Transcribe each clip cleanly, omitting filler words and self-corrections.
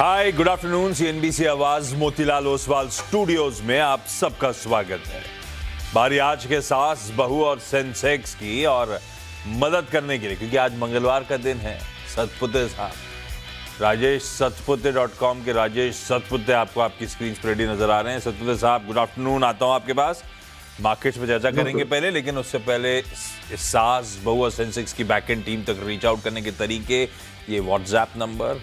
Hi good afternoon. CNBC आवाज Motilal Oswal studios में आप सबका स्वागत है। बारी आज के सास बहू और सेंसेक्स की, और मदद करने के लिए, क्योंकि आज मंगलवार का दिन है, सतपुते साहब राजेश सतपुते.com के राजेश सतपुते आपको आपकी स्क्रीन पर रेडी नजर आ रहे हैं। सतपुते साहब गुड आफ्टरनून। आता हूं आपके पास, मार्केट्स में चर्चा करेंगे पहले, लेकिन उससे पहले सास बहू और सेंसेक्स की बैकएंड टीम तक रीच आउट करने के तरीके, ये व्हाट्सएप नंबर,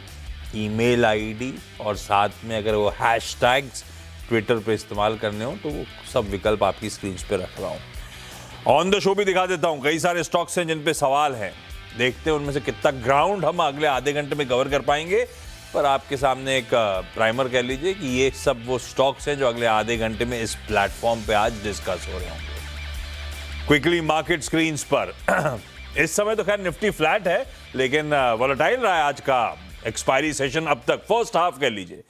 ईमेल आईडी और साथ में अगर वो हैशटैग्स ट्विटर पे इस्तेमाल करने हो तो वो सब विकल्प आपकी स्क्रीन पे रख रहा हूं। ऑन द शो भी दिखा देता हूं, कई सारे स्टॉक्स हैं जिन पे सवाल हैं, देखते हैं उनमें से कितना ग्राउंड हम अगले आधे घंटे में कवर कर पाएंगे। पर आपके सामने एक प्राइमर कह लीजिए कि ये सब वो स्टॉक्स हैं जो अगले आधे घंटे में इस प्लेटफॉर्म पे आज डिस्कस हो रहे होंगे। क्विकली मार्केट स्क्रीन पर इस समय तो खैर निफ्टी फ्लैट है, लेकिन वोलेटाइल रहा है आज का एक्सपायरी सेशन अब तक। फर्स्ट हाफ कह लीजिए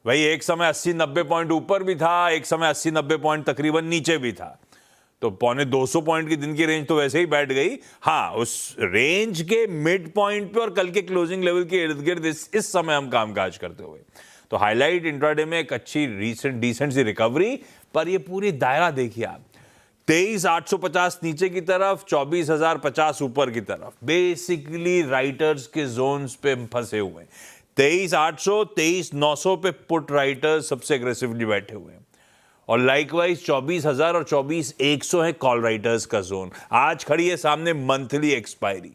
भाई, एक समय 80-90 पॉइंट ऊपर भी था, एक समय 80-90 पॉइंट तकरीबन नीचे भी था, तो पौने 200 पॉइंट की दिन की रेंज तो वैसे ही बैठ गई। हाँ, उस रेंज के मिड पॉइंट पे और कल के क्लोजिंग लेवल के इर्द गिर्द इस समय हम कामकाज करते हुए, तो हाईलाइट इंट्राडे में एक अच्छी डिसेंट सी रिकवरी। पर ये पूरी दायरा देखिए आप, 23,850 नीचे की तरफ, 24,050 ऊपर की तरफ, बेसिकली राइटर्स के जोन्स पे फंसे हुए हैं। 23,800, 23,900 पे पुट राइटर्स सबसे एग्रेसिवली बैठे हुए हैं, और लाइकवाइज 24,000 और 24,100 है कॉल राइटर्स का जोन। आज खड़ी है सामने मंथली एक्सपायरी,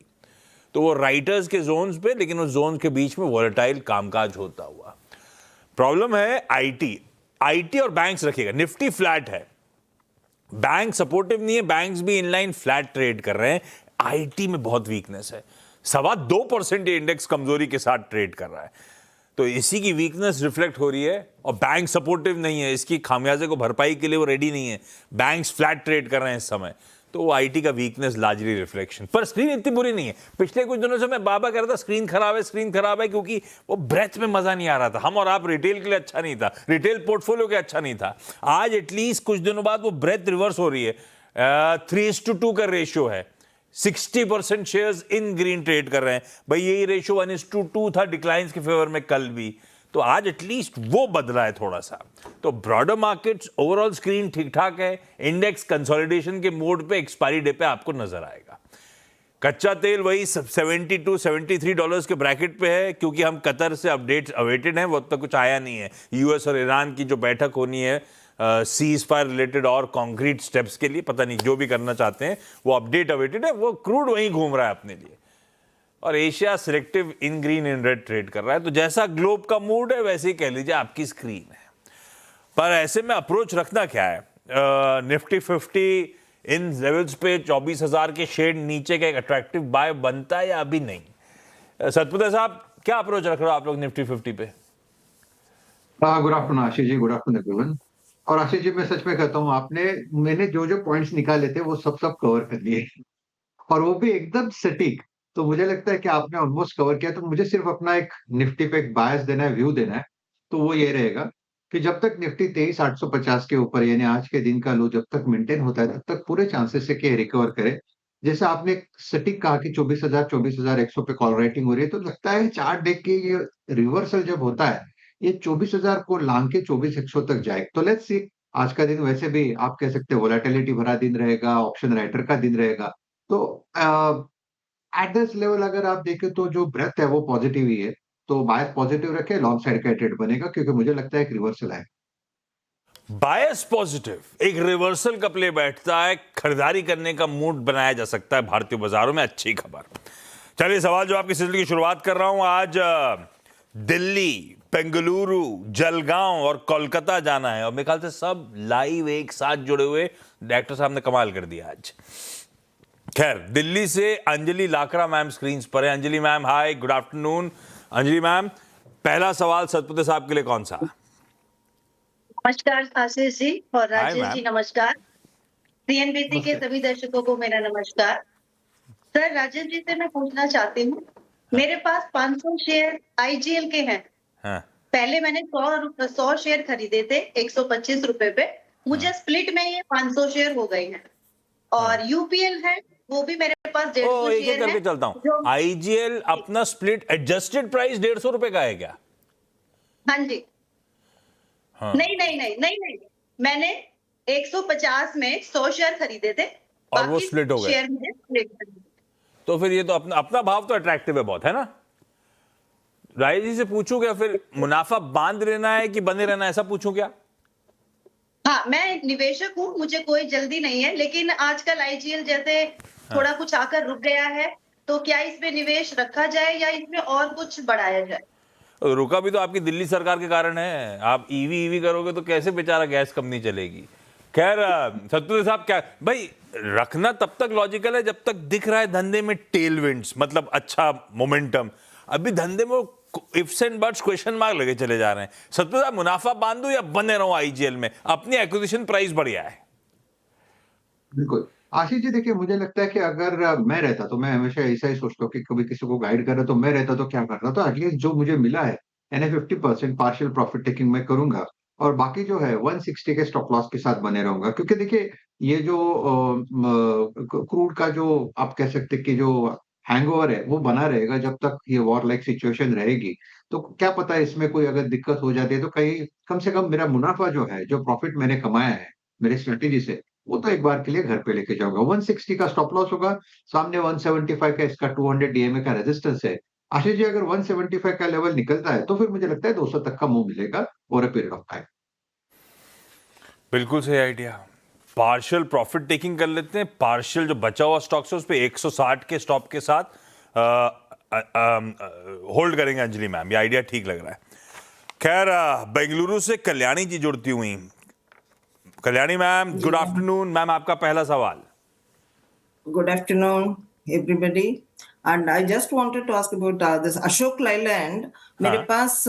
तो वो राइटर्स के जोन्स पे, लेकिन उस जोन के बीच में वोलेटाइल कामकाज होता हुआ। प्रॉब्लम है आईटी और बैंक्स रखिएगा। निफ्टी फ्लैट है, बैंक सपोर्टिव नहीं है, बैंक्स भी इनलाइन फ्लैट ट्रेड कर रहे हैं। आईटी में बहुत वीकनेस है, 2.25% इंडेक्स कमजोरी के साथ ट्रेड कर रहा है, तो इसी की वीकनेस रिफ्लेक्ट हो रही है। और बैंक सपोर्टिव नहीं है, इसकी खामियाजे को भरपाई के लिए वो रेडी नहीं है। बैंक्स फ्लैट ट्रेड कर रहे हैं इस समय, तो वो आईटी का वीकनेस लार्जली रिफ्लेक्शन। पर स्क्रीन इतनी बुरी नहीं है। पिछले कुछ दिनों से मैं बाबा कह रहा था स्क्रीन खराब है, क्योंकि वो ब्रेथ में मजा नहीं आ रहा था। हम और आप रिटेल के लिए अच्छा नहीं था, रिटेल पोर्टफोलियो के अच्छा नहीं था। आज एटलीस्ट कुछ दिनों बाद वो ब्रेथ रिवर्स हो रही है। 3:2 का रेशियो है, 60% शेयर्स इन ग्रीन ट्रेड कर रहे हैं। भाई यही रेशियो 1:2 था डिक्लाइंस के फेवर में कल भी, तो आज एटलीस्ट वो बदला है थोड़ा सा। तो ब्रॉडर मार्केट्स ओवरऑल स्क्रीन ठीक ठाक है। इंडेक्स कंसोलिडेशन के मोड पे एक्सपायरी डे पे आपको नजर आएगा। कच्चा तेल वही $72-73 के ब्रैकेट पे है, क्योंकि हम कतर से अपडेट्स अवेटेड हैं, वो अब तक कुछ आया नहीं है। यूएस और ईरान की जो बैठक होनी है सीज फायर रिलेटेड और कॉन्क्रीट स्टेप्स के लिए, पता नहीं जो भी करना चाहते हैं, वो अपडेट अवेटेड है। वो क्रूड वहीं घूम रहा है अपने लिए, और Asia selective in green in red trade कर रहा है। तो जैसा ग्लोब का मूड है वैसे ही कह लीजिए आपकी स्क्रीन है। पर ऐसे में अप्रोच रखना क्या है? निफ्टी 50 इन लेवल्स पे 24,000 के शेड नीचे का एक अट्रैक्टिव बाय बनता है या अभी नहीं? सतपुते साहब, क्या अप्रोच रख रहे हो आप लोग निफ्टी 50 पे? Good afternoon Ashish ji, good afternoon everyone. और आशीष जी, मैं सच में कहता हूँ, मैंने जो जो पॉइंट्स निकाले थे वो सब कवर कर लिए, और वो भी एकदम सटीक। तो मुझे लगता है कि आपने ऑलमोस्ट कवर किया। तो मुझे सिर्फ अपना एक निफ्टी पे एक बायस देना है, व्यू देना है। तो वो ये रहेगा कि जब तक निफ्टी 23,850 के ऊपर, यानी आज के दिन का लो जब तक मेंटेन होता है, तब तक पूरे चांसेस है कि रिकवर करे। जैसे आपने सटीक कहा कि 24,100 पे कॉल राइटिंग हो रही है, तो लगता है चार्ट देख के ये रिवर्सल जब होता है, ये 24,000 को लांग के 24,100 तक जाए। तो लेट्स सी। आज का दिन वैसे भी आप कह सकते हैं वोलेटिलिटी भरा दिन रहेगा, ऑप्शन राइटर का दिन रहेगा। तो एट दिस लेवल अगर आप देखें तो जो ब्रेथ है वो पॉजिटिव ही है। तो बायस पॉजिटिव रखे, लॉन्ग साइड का ट्रेड बनेगा, क्योंकि मुझे लगता है एक रिवर्सल है। बायस पॉजिटिव, एक रिवर्सल का प्ले बैठता है, खरीदारी करने का मूड बनाया जा सकता है भारतीय बाजारों में। अच्छी खबर। चलिए, सवाल जो आपकी सिलसिले की शुरुआत कर रहा हूं। आज दिल्ली, बेंगलुरु, जलगांव और कोलकाता जाना है, और मेरे ख्याल से सब लाइव एक साथ जुड़े हुए। डायरेक्टर साहब ने कमाल कर दिया आज। खैर, दिल्ली से अंजलि लाकरा मैम स्क्रीन पर है। अंजलि मैम, हाय, गुड आफ्टरनून। अंजलि मैम, पहला सवाल सतपुते साहब के लिए कौन सा? नमस्कार आशीष जी और राजेश जी, नमस्कार। सीएनबीसी के सभी दर्शकों को मेरा नमस्कार। सर, राजेश जी से मैं पूछना चाहती हूँ, मेरे पास 500 शेयर आईजीएल के हैं। हाँ। पहले मैंने 100 शेयर खरीदे थे 125 रुपए पे। मुझे स्प्लिट में ये 500 शेयर हो गए हैं, और यूपीएल है वो भी मेरे पास 150 एक शेयर करके है। चलता हूं। आईजीएल अपना स्प्लिट एडजस्टेड प्राइस 150 रुपए का है क्या? हाँ जी। हाँ। नहीं नहीं नहीं नहीं नहीं, मैंने 150 में 100 शेयर खरीदे थे, और वो बाकी स्प्लिट हो गए। शेयर मुझे स्प्लिट करने थे। तो फिर ये तो अपना अपना भाव तो अट्रैक्टिव है बहुत, है ना? राय जी से पूछूं क्या फिर, मुनाफा बांध लेना है कि बने रहना है, ऐसा पूछूं क्या? हाँ, मैं एक निवेशक हूँ, मुझे कोई जल्दी नहीं है, लेकिन आजकल आईजीएल जैसे थोड़ा कुछ आकर रुक गया है, तो क्या इसमें निवेश रखा जाए या इसमें और कुछ बढ़ाया जाए? रुका भी तो आपकी दिल्ली सरकार के कारण है। आप ईवी करोगे तो कैसे बेचारा गैस कंपनी चलेगी। खैर सत्तू साहब, क्या भाई, रखना तब तक लॉजिकल है जब तक दिख रहा है धंधे में टेलविंड्स, मतलब अच्छा मोमेंटम। अभी धंधे में ifs and buts, question mark लगे चले जा रहे हैं। सत्तू साहब, मुनाफा बांधू या बने रहूं आईजीएल में? अपनी एक्विजिशन प्राइस बढ़िया है। बिल्कुल। आशीष जी देखिए, मुझे लगता है कि अगर मैं रहता तो मैं हमेशा ऐसा ही सोचता हूँ कि कभी किसी को गाइड कर रहा तो मैं रहता तो क्या करता, तो एटलीस्ट जो मुझे मिला है यानी 50% पार्शियल प्रॉफिट टेकिंग मैं करूंगा, और बाकी जो है 160 के स्टॉप लॉस के साथ बने रहूंगा। क्योंकि देखिए, ये जो क्रूड का जो आप कह सकते हैं कि जो हैंगओवर है वो बना रहेगा जब तक ये वॉर लाइक सिचुएशन रहेगी। तो क्या पता है इसमें कोई अगर दिक्कत हो जाती है तो कहीं कम से कम मेरा मुनाफा जो है, जो प्रॉफिट मैंने कमाया है मेरी स्ट्रेटेजी से, वो तो एक बार के लिए घर पे लेके जाऊंगा। 160 का स्टॉप लॉस होगा, सामने 175 का इसका 200 डीएमए का रेजिस्टेंस है। आशीष जी, अगर 175 का लेवल निकलता है तो फिर मुझे लगता है 200 तक का मूव मिलेगा over a period of time. बिल्कुल सही आइडिया। पार्शियल प्रॉफिट टेकिंग कर लेते हैं, पार्शियल जो बचा हुआ स्टॉक्स है उस पे 160 के स्टॉप के साथ होल्ड करेंगे। अंजलि मैम, ये आइडिया ठीक लग रहा है। खैर बेंगलुरु से कल्याणी जी जुड़ती हुई। Kalyani ma'am, good afternoon. Ma'am, आपका पहला सवाल। Good afternoon, everybody. And I just wanted to ask about this Ashok Leyland. मेरे पास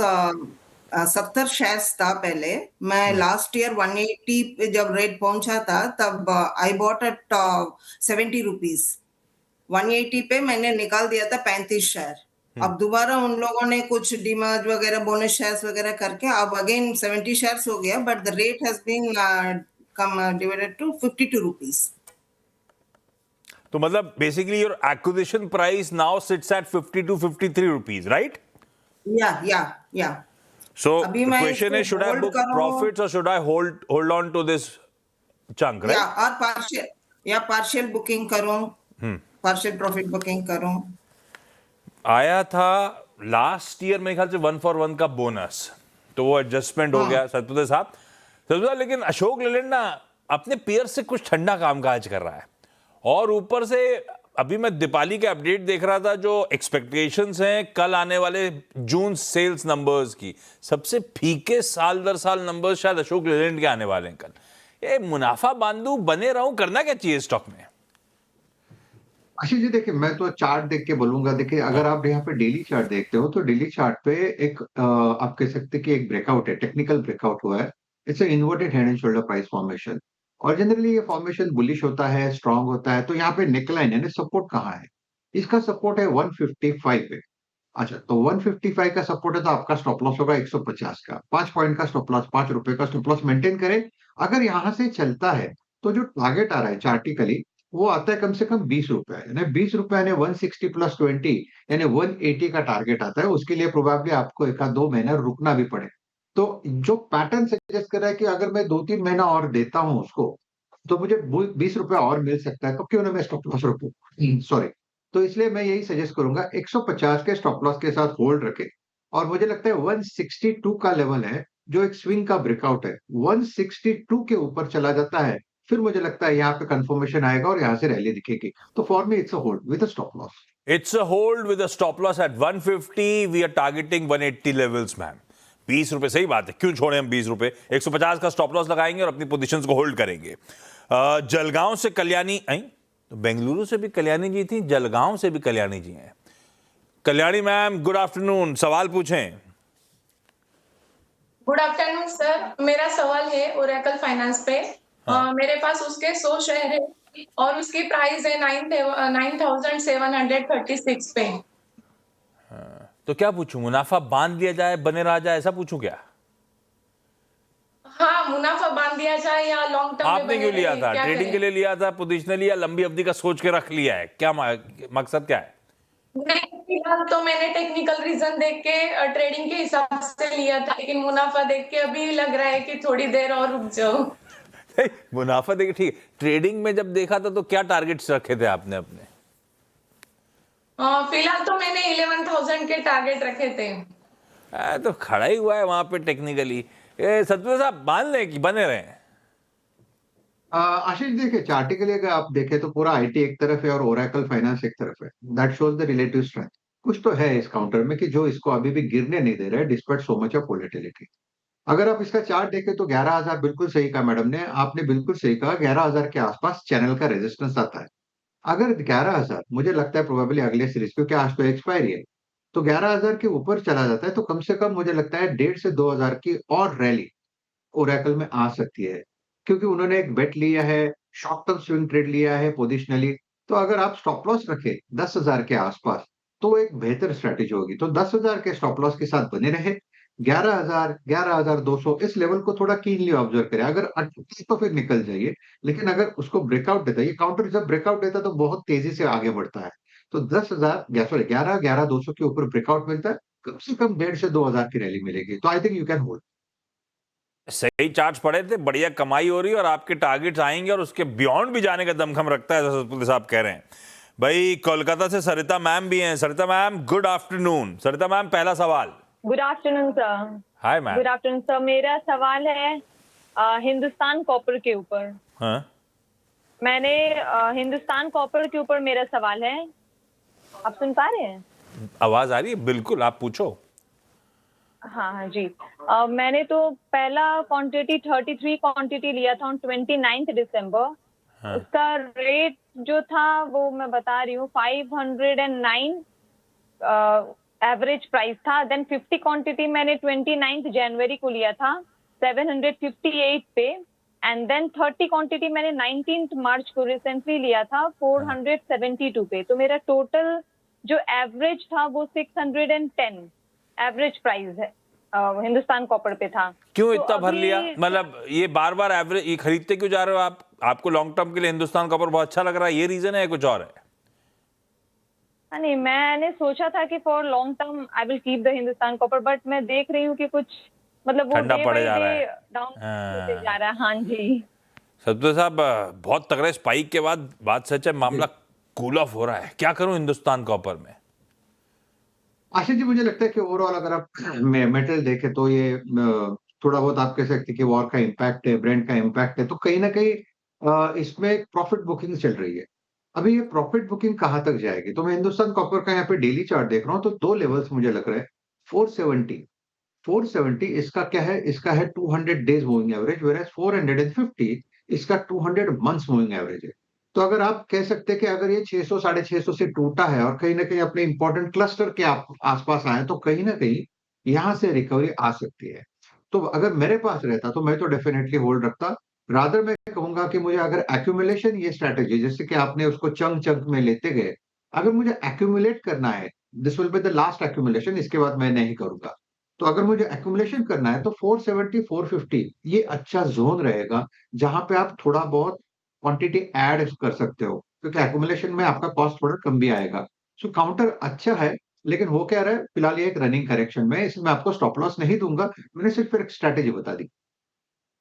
70 शेयर्स था पहले। मैं लास्ट ईयर 180 पे जब रेट पहुंचा था तब आई बॉट एट 70 रुपीज। 180 पे मैंने निकाल दिया था 35 शेयर। अब दोबारा उन लोगों ने कुछ डीमर्ज वगैरह, बोनस शेयर्स वगैरह करके अब अगेन 70 शेयर्स हो गया, but the rate has been come divided to 52 rupees. तो मतलब basically your acquisition price now sits at 50 to 53 rupees, right? या So अभी the मैं question इसको is, should I hold book करूं? profits or should I hold on to this chunk, right? और partial booking करूं, partial profit booking करूं। आया था लास्ट ईयर मेरे ख्याल से 1 for 1 का बोनस, तो वो एडजस्टमेंट हो गया। सतपुते साहब, लेकिन अशोक लेलैंड ना अपने पेयर से कुछ ठंडा कामकाज कर रहा है, और ऊपर से अभी मैं दीपाली के अपडेट देख रहा था, जो एक्सपेक्टेशंस हैं कल आने वाले जून सेल्स नंबर्स की, सबसे फीके साल दर साल नंबर्स शायद अशोक लेलैंड के आने वाले हैं कल। ये मुनाफा बांधू बने रहूं, करना क्या चाहिए स्टॉक में? आशीष जी देखिए, मैं तो चार्ट देख के बोलूंगा। देखिए, अगर आप यहाँ पे डेली चार्ट देखते हो तो डेली चार्ट पे एक आप कह सकते हैं कि एक ब्रेकआउट है, टेक्निकल ब्रेकआउट हुआ है। It's inverted head and shoulder price formation, और जनरली ये फॉर्मेशन बुलिश होता है, स्ट्रांग होता है। तो यहाँ पे नेकलाइन यानी सपोर्ट कहाँ है? इसका सपोर्ट है 155 पे। अच्छा, तो 155 का सपोर्ट है तो आपका स्टॉप लॉस होगा 150 का। 5 पॉइंट का स्टॉप लॉस, 5 रुपए का स्टॉप लॉस मेंटेन करें। अगर यहाँ से चलता है तो जो टारगेट आ रहा है चार्टिकली, वो आता है कम से कम 20 रुपए, यानी 20 रुपए यानी 160 प्लस 20 यानी 180 का टारगेट आता है। उसके लिए प्रोबेबली आपको 1-2 महीना रुकना भी पड़े। तो जो पैटर्न सजेस्ट कर रहा है कि अगर मैं 2-3 महीना और देता हूं उसको, तो मुझे 20 रुपए और मिल सकता है, तो क्यों ना मैं स्टॉप लॉस रखूं। सॉरी। तो इसलिए मैं यही सजेस्ट करूंगा 150 के स्टॉप लॉस के साथ होल्ड रखे। और मुझे लगता है 162 का लेवल है जो एक स्विंग का ब्रेकआउट है। 162 के ऊपर चला जाता है, फिर मुझे लगता है यहाँ पे कंफर्मेशन आएगा और यहाँ से रैली दिखेगी। तो for me it's a hold with a stop loss. It's a hold with a stop loss at 150. We are targeting 180 levels, ma'am. 20 रुपए, सही बात है, क्यों छोड़े हम 20 रुपए। 150 का स्टॉप लॉस लगाएंगे और अपनी पोजीशंस को होल्ड करेंगे। जलगांव से कल्याणी आई, तो बेंगलुरु से भी कल्याणी जी थी, जलगांव से भी कल्याणी जी हैं। कल्याणी मैम, गुड आफ्टरनून, सवाल पूछें। गुड आफ्टरनून सर, मेरा सवाल है ओरेकल फाइनेंस पे। मेरे पास उसके 100 शेयर है और उसकी प्राइस है 9,736 पे। तो क्या पूछूं, मुनाफा बांध लिया जाए, बने रहा जाए, ऐसा पूछूं क्या? हाँ, मुनाफा बांध दिया जाए या लॉन्ग टर्म में आपने क्यों लिया था? ट्रेडिंग के लिए लिया था, पोजिशनली, या लंबी अवधि का सोच के रख लिया है? क्या मकसद क्या है? नहीं, फिलहाल तो मैंने टेक्निकल रीजन देख के ट्रेडिंग के हिसाब से लिया था, लेकिन मुनाफा देख के अभी लग रहा है कि थोड़ी देर और रुक जाओ। मुनाफा देखिए, ठीक है। ट्रेडिंग में जब देखा था तो क्या टारगेट्स रखे थे आपने अपने? फिलहाल तो मैंने 11,000 के टारगेट रखे थे। तो खड़ा ही हुआ है वहां पे टेक्निकली। सतपाल साहब मान लें कि बने रहे? आशीष देखिए, चार्टिकली अगर आप देखें तो पूरा आईटी एक तरफ है और ओरेकल फाइनेंस एक तरफ है। That shows the relative strength. कुछ तो है इस काउंटर में कि जो इसको अभी भी गिरने नहीं दे रहा है despite so much of volatility. अगर आप इसका चार्ट देखें तो 11,000 बिल्कुल सही कहा मैडम ने, आपने बिल्कुल सही कहा। 11,000 के आसपास चैनल का रेजिस्टेंस आता है। अगर 11,000 मुझे लगता है प्रोबेबली अगले सीरीज, क्योंकि आज तो एक्सपायरी है, तो 11,000 के ऊपर चला जाता है तो कम से कम मुझे लगता है 1.5 से 2,000 की और रैली ओरेकल में आ सकती है, क्योंकि उन्होंने एक बेट लिया है, शॉर्ट टर्म स्विंग ट्रेड लिया है पोजिशनली। तो अगर आप स्टॉप लॉस रखें 10,000 के आसपास तो एक बेहतर स्ट्रेटेजी होगी। तो 10,000 के स्टॉप लॉस के साथ बने रहे। 11,000 11,200 इस लेवल को थोड़ा कीनली ऑब्जर्व करें। अगर अटके तो फिर निकल जाइए, लेकिन अगर उसको ब्रेकआउट देता है, ये काउंटर जब ब्रेकआउट देता है तो बहुत तेजी से आगे बढ़ता है। तो 10,000 सॉरी 11,200 के ऊपर ब्रेकआउट मिलता है, कम से कम 1.5 से 2,000 की रैली मिलेगी। तो I think you can hold. सही चार्ट्स पड़े थे, बढ़िया कमाई हो रही है और आपके टारगेट्स आएंगे और उसके बियॉन्ड भी जाने का दमखम रखता है, जैसा सतपाल साहब कह रहे हैं। भाई कोलकाता से सरिता मैम भी हैं। सरिता मैम गुड आफ्टरनून। सरिता मैम पहला सवाल। Good afternoon sir. Hi ma'am. Good afternoon sir. मेरा सवाल है हिंदुस्तान कॉपर के ऊपर। हाँ मैंने हिंदुस्तान कॉपर के ऊपर मेरा सवाल है। आप सुन पा रहे हैं? आवाज आ रही है? बिल्कुल, आप पूछो। हाँ हाँ जी। मैंने तो पहला क्वांटिटी 33 क्वांटिटी लिया था ऑन 29 दिसंबर। हाँ। उसका रेट जो था वो मैं बता रही हूँ 509 एवरेज प्राइस था। देन 50 क्वांटिटी मैंने 29 जनवरी को लिया था 758 पे। एंड देन 30 क्वांटिटी मैंने 19 मार्च को रिसेंटली लिया था 472 पे। तो मेरा टोटल जो एवरेज था वो 610 एवरेज प्राइस है हिंदुस्तान कॉपर पे था। क्यों तो इतना भर अभी- लिया? मतलब ये बार बार एवरेज ये खरीदते क्यों जा रहे हो आप? आपको लॉन्ग टर्म के लिए हिंदुस्तान कॉपर बहुत अच्छा लग रहा है, ये रीजन है या कुछ और है? नहीं, मैंने सोचा था कि for long term I will keep the Hindustan copper, but मैं देख रही हूँ कि कुछ मतलब वो ठंडा डे पड़े बाय जा रहा डे है। डाउन हाँ। होते जा रहा है। हाँ जी। सतपाल साहब बहुत तगड़े स्पाइक के बाद बात सच है, मामला कूल ऑफ हो रहा है। क्या करूं हिंदुस्तान कॉपर में? आशीष जी, मुझे लगता है कि ओवरऑल अगर आप मेटल देखें तो ये थोड़ा बहुत आप कह सकते हैं कि वॉर का इम्पैक्ट है, ब्रेंड का इम्पैक्ट है, तो कहीं ना कहीं इसमें एक प्रॉफिट बुकिंग चल रही है। अभी ये प्रॉफिट बुकिंग कहाँ तक जाएगी? तो मैं हिंदुस्तान कॉपर का यहाँ पे डेली चार्ट देख रहा हूँ तो दो लेवल्स मुझे लग रहा है। 470 इसका क्या है? इसका है 200 डेज मूविंग एवरेज, वेयर 450 इसका 200 मंथ्स मूविंग एवरेज है। तो अगर आप कह सकते हैं कि अगर ये 600 650 से टूटा है और कहीं ना कहीं अपने इंपॉर्टेंट क्लस्टर के आसपास आए तो कहीं ना कहीं यहां से रिकवरी आ सकती है। तो अगर मेरे पास रहता तो मैं तो डेफिनेटली होल्ड रखता। रादर मैं कहूंगा कि मुझे अगर एक्यूमुलेशन ये स्ट्रैटेजी जैसे कि आपने उसको चंक चंक में लेते गए, अगर मुझे एक्यूमुलेट करना है, this will be the last accumulation, इसके बाद मैं नहीं करूंगा। तो अगर मुझे एक्यूमुलेशन करना है तो 470 450 ये अच्छा जोन रहेगा जहां पे आप थोड़ा बहुत क्वांटिटी ऐड कर सकते हो, क्योंकि एक्यूमुलेशन में आपका कॉस्ट थोड़ा कम भी आएगा। सो काउंटर अच्छा है, लेकिन वो क्या रहा है फिलहाल ये एक रनिंग करेक्शन में, इसमें आपको स्टॉप लॉस नहीं दूंगा। मैंने सिर्फ एक स्ट्रैटेजी बता दी।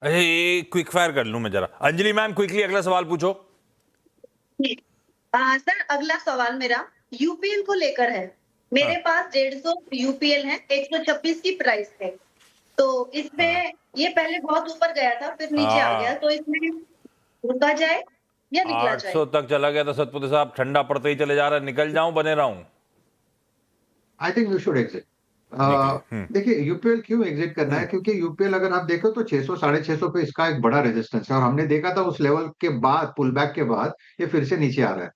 अरे ये क्विक फायर कर लूं मैं जरा। अंजलि मैम क्विकली अगला सवाल पूछो। सर अगला सवाल मेरा यूपीएल को लेकर है। मेरे हाँ। पास 150 यूपीएल है, 126 की प्राइस है। तो इसमें ये पहले बहुत ऊपर गया था फिर नीचे आ गया, तो इसमें रुका जाए या निकला जाए? 800 तक चला गया था सतपति साहब, ठंडा पड़ते ही चले जा रहा है। निकल जाऊं बने रहूं? I think you should exit. देखिए यूपीएल क्यों एग्जिट करना है, क्योंकि यूपीएल अगर आप देखो तो 600 650 पे इसका एक बड़ा रेजिस्टेंस है और हमने देखा था उस लेवल के बाद पुल बैक के बाद ये फिर से नीचे आ रहा है।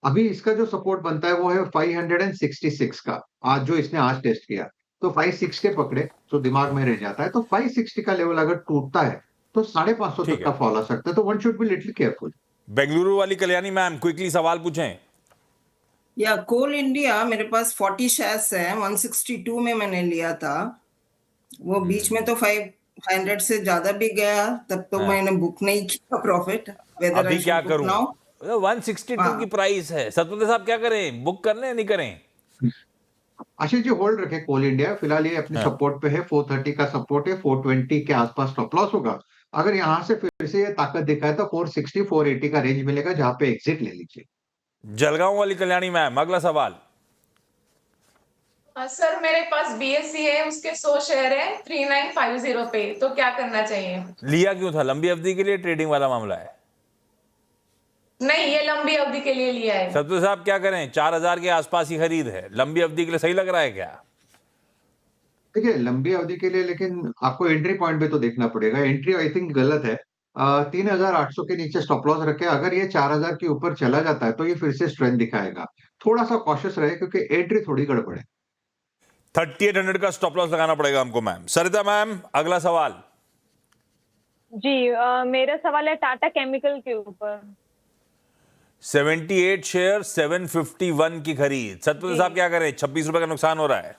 अभी इसका जो सपोर्ट बनता है वो है 566 का, आज जो इसने आज टेस्ट किया तो 560 पकड़े तो दिमाग में रह जाता है। तो 560 का लेवल अगर टूटता है तो 550 ठीक तक का है। फॉल आ सकता है। तो one should be little careful. Bengaluru वाली कल्याणी मैम क्विकली सवाल पूछें। या कोल इंडिया मेरे पास 40 शेयर्स है, 162 में मैंने लिया था। वो बीच में तो 500 से ज्यादा भी गया, तब तो मैंने बुक नहीं किया प्रॉफिट। वेदर अभी आई क्या शुड बुक करूं? नाउ? 162 की प्राइस है। सतपति साहब क्या करें? बुक करने या नहीं करें? आशीष जी होल्ड रखे कोल इंडिया, फिलहाल ये अपने सपोर्ट पे है, 430 का सपोर्ट है, 420 के आसपास स्टॉप लॉस होगा। अगर यहाँ से फिर से ये ताकत दिखाए तो 460 480 का रेंज मिलेगा, जहां पे एग्जिट ले लीजिए। जलगांव वाली कल्याणी मैम, अगला सवाल। सर मेरे पास बीएससी है, उसके 100 शेयर है 3950 पे, तो क्या करना चाहिए? लिया क्यों था? लंबी अवधि के लिए ट्रेडिंग वाला मामला है? नहीं, ये लंबी अवधि के लिए लिया है। सत्तू साहब क्या करें? 4000 के आसपास ही खरीद है, लंबी अवधि के लिए सही लग रहा है क्या? देखिए लंबी अवधि के लिए, लेकिन आपको एंट्री पॉइंट भी तो देखना पड़ेगा। एंट्री आई थिंक गलत है। 3800 के नीचे स्टॉप लॉस रखे, अगर ये 4000 के ऊपर चला जाता है तो ये फिर से स्ट्रेंथ दिखाएगा। थोड़ा सा कॉशियस रहे क्योंकि एंट्री थोड़ी गड़बड़ है। 3800 का स्टॉप लॉस लगाना पड़ेगा हमको मैम। सरिता मैम, अगला सवाल। जी मेरा सवाल है टाटा केमिकल के ऊपर। 78 शेयर 751 की खरीद। सतपति साहब क्या करें? 26 रुपए का नुकसान हो रहा है।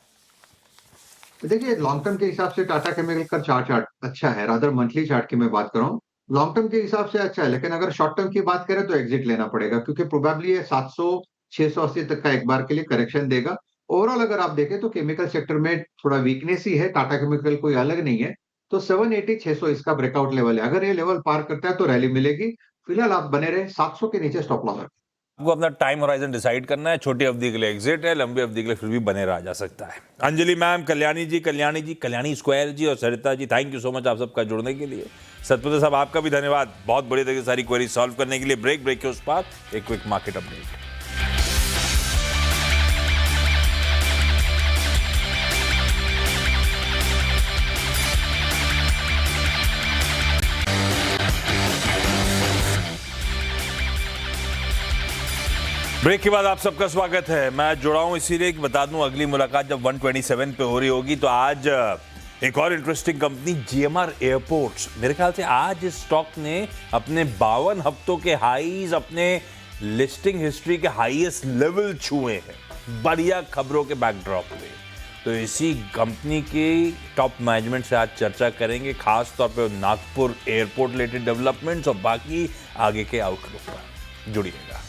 देखिए लॉन्ग टर्म के हिसाब से टाटा केमिकल का चार्ट अच्छा है, रादर मंथली चार्ट की मैं बात कर रहा हूँ। लॉन्ग टर्म के हिसाब से अच्छा है, लेकिन अगर शॉर्ट टर्म की बात करें तो एग्जिट लेना पड़ेगा, क्योंकि प्रोबेबली ये 700 680 तक का एक बार के लिए करेक्शन देगा। ओवरऑल अगर आप देखें तो केमिकल सेक्टर में थोड़ा वीकनेस ही है, टाटा केमिकल कोई अलग नहीं है। तो 780 600 इसका ब्रेकआउट लेवल है, अगर ये लेवल पार करता है तो रैली मिलेगी। फिलहाल आप बने रहे 700 के नीचे स्टॉप लॉस रखें। आपको अपना टाइम होराइजन डिसाइड करना है। छोटी अवधि के लिए एग्जिट है, लंबी अवधि के लिए फिर भी बने रहा जा सकता है। अंजलि मैम, कल्याणी स्क्वायर जी और Sarita ji, thank you so much आप सबका जुड़ने के लिए। सतपति साहब आपका भी धन्यवाद, बहुत बड़ी तरीके से सारी क्वेरी सॉल्व करने के लिए। ब्रेक के उस पार एक क्विक मार्केट अपडेट। ब्रेक के बाद आप सबका स्वागत है। मैं जुड़ा हूं इसीलिए कि बता दूं, अगली मुलाकात जब 127 पे हो रही होगी तो आज एक और इंटरेस्टिंग कंपनी जीएमआर एयरपोर्ट्स, मेरे ख्याल से आज इस स्टॉक ने अपने 52 हफ्तों के हाईज, अपने लिस्टिंग हिस्ट्री के हाईएस्ट लेवल छुए हैं, बढ़िया खबरों के बैकड्रॉप में। तो इसी कंपनी की टॉप मैनेजमेंट से आज चर्चा करेंगे, खास तौर पे नागपुर एयरपोर्ट रिलेटेड डेवलपमेंट्स और बाकी आगे के आउटलुक पर। जुड़िएगा।